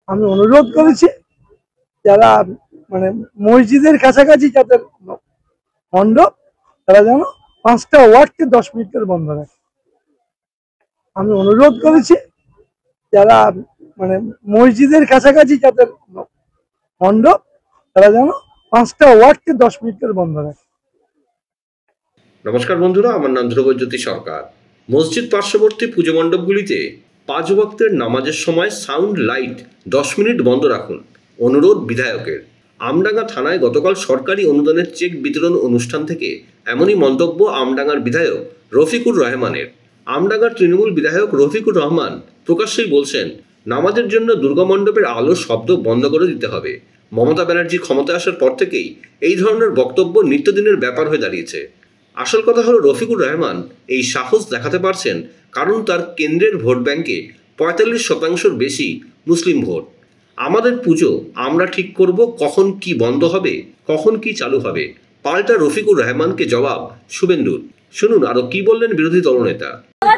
আমি অনুরোধ করেছি যারা মানে মসজিদের কাছাকাছি যাদের মণ্ডপ তারা যেন 5টা ওয়ার্ডকে 10 মিনিট করে বন্ধ রাখে। আমি অনুরোধ করেছি যারা মানে মসজিদের কাছাকাছি যাদের মণ্ডপ তারা যেন 5টা ওয়ার্ডকে 10 মিনিট করে বন্ধ রাখে। নমস্কার বন্ধুরা, আমার নাম ধ্রুবজ্যোতি সরকার। মসজিদ পার্শ্ববর্তী পুজো মণ্ডপগুলিতে 5 ওয়াক্তের নামাজের সময় সাউন্ড লাইট 10 মিনিট বন্ধ রাখুন, অনুরোধ বিধায়কের। আমডাঙ্গা থানায় গতকাল সরকারি অনুদানের চেক বিতরণ অনুষ্ঠান থেকে এমনই মন্তব্য আমডাঙ্গার বিধায়ক রফিকুর রহমানের। আমডাঙ্গার তৃণমূল বিধায়ক রফিকুর রহমান প্রকাশ্যেই বলছেন, নামাজের জন্য দুর্গা মণ্ডপের আলোর শব্দ বন্ধ করে দিতে হবে। মমতা ব্যানার্জি ক্ষমতায় আসার পর থেকেই এই ধরনের বক্তব্য নিত্যদিনের ব্যাপার হয়ে দাঁড়িয়েছে। আসল কথা হলো, রফিকুর রহমান এই সাহস দেখাতে পারছেন কারণ তার কেন্দ্রের ভোট ব্যাংকে 45% বেশি মুসলিম ভোট। আমাদের পুজো আমরা ঠিক করব, কখন কি বন্ধ হবে, কখন কি চালু হবে। পাল্টা রফিকুর রহমানকে জবাব শুভেন্দুর। শুনুন আরো কি বললেন বিরোধী দলনেতা।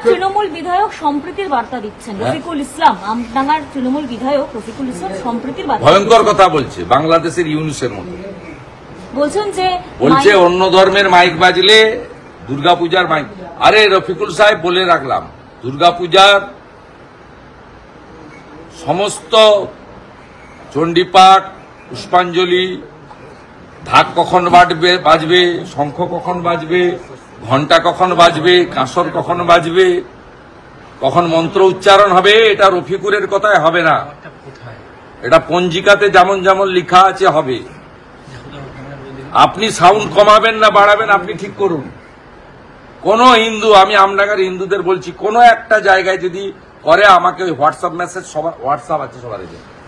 তৃণমূল বিধায়ক সম্প্রীতির বার্তা দিচ্ছেন রফিকুল ইসলাম। আমডাঙ্গার তৃণমূল বিধায়ক রফিকুল ইসলাম সম্প্রীতির বার্তা, ভয়ঙ্কর কথা বলছে, বাংলাদেশের ইউনুসের মতো বলছেন যে বলছে অন্য ধর্মের মাইক বাজলে দুর্গাপূজার মাইক। আরে রফিকুল সাহেব, বলে রাখলাম, দুর্গাপূজার সমস্ত চণ্ডীপাঠ, পুষ্পাঞ্জলি, ঢাক কখন বাজবে, শঙ্খ কখন বাজবে, ঘণ্টা কখন বাজবে, কাঁসর কখন বাজবে, কখন মন্ত্র উচ্চারণ হবে, এটা রফিকুরের কথায় হবে না। এটা পঞ্জিকাতে যেমন যেমন লেখা আছে হবে। আপনি সাউন্ড কমাবেন না বাড়াবেন আপনি ঠিক করুন। কোন হিন্দু, আমি আমডাঙ্গার হিন্দুদের বলছি, কোন একটা জায়গায় যদি করে আমাকে হোয়াটসঅ্যাপ মেসেজ, সবার হোয়াটসঅ্যাপ আছে সবার,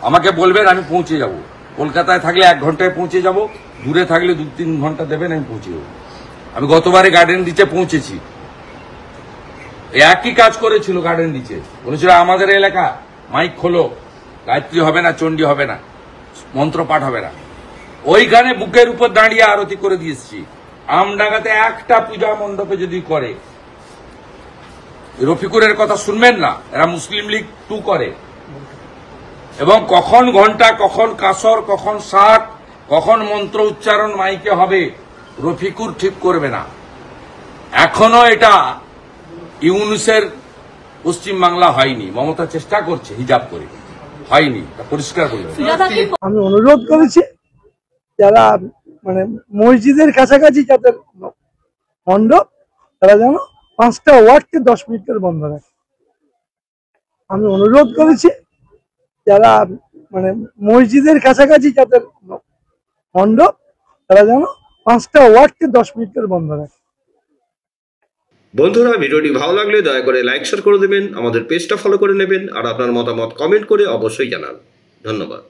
আমাকে বলবেন, আমি পৌঁছে যাব। কলকাতায় থাকলে 1 ঘন্টায় পৌঁছে যাব, দূরে থাকলে 2-3 ঘন্টা দেবেন, আমি পৌঁছে যাব। আমি গতবারে গার্ডেন রিচে পৌঁছেছি, একই কাজ করেছিল। গার্ডেন রিচে বলেছিল আমাদের এলাকা মাইক খোলো, গায়ত্রী হবে না, চণ্ডী হবে না, মন্ত্রপাঠ হবে না। ওইখানে বুকের উপর দাঁড়িয়ে আরতি করে দিয়েছি। আমডাঙ্গাতে একটা পূজা মণ্ডপে যদি করে, রফিকুরের কথা শুনবেন না, এরা মুসলিম লীগ 2 করে। এবং কখন ঘন্টা, কখন কাসর, কখন শাক, কখন মন্ত্র উচ্চারণ মাইকে হবে, রফিকুর ঠিক করবে না। এখনো এটা ইউনুসের পশ্চিমবাংলা হয়নি। মমতা চেষ্টা করছে হিজাব করে, হয়নি, পরিষ্কার করে। আমি অনুরোধ করেছি যারা মানে মসজিদের কাছাকাছি যাদের মণ্ডপ তারা যেন 5টা ওয়ার্ডকে 10 মিনিট করে বন্ধ রাখে। আমি অনুরোধ করেছি যারা মানে মসজিদের কাছাকাছি যাদের মণ্ডপ তারা যেন 5টা ওয়ার্ডকে 10 মিনিট করে বন্ধ রাখে। বন্ধুরা, ভিডিওটি ভালো লাগলে দয়া করে লাইক শেয়ার করে দেবেন, আমাদের পেজটা ফলো করে নেবেন, আর আপনার মতামত কমেন্ট করে অবশ্যই জানান। ধন্যবাদ।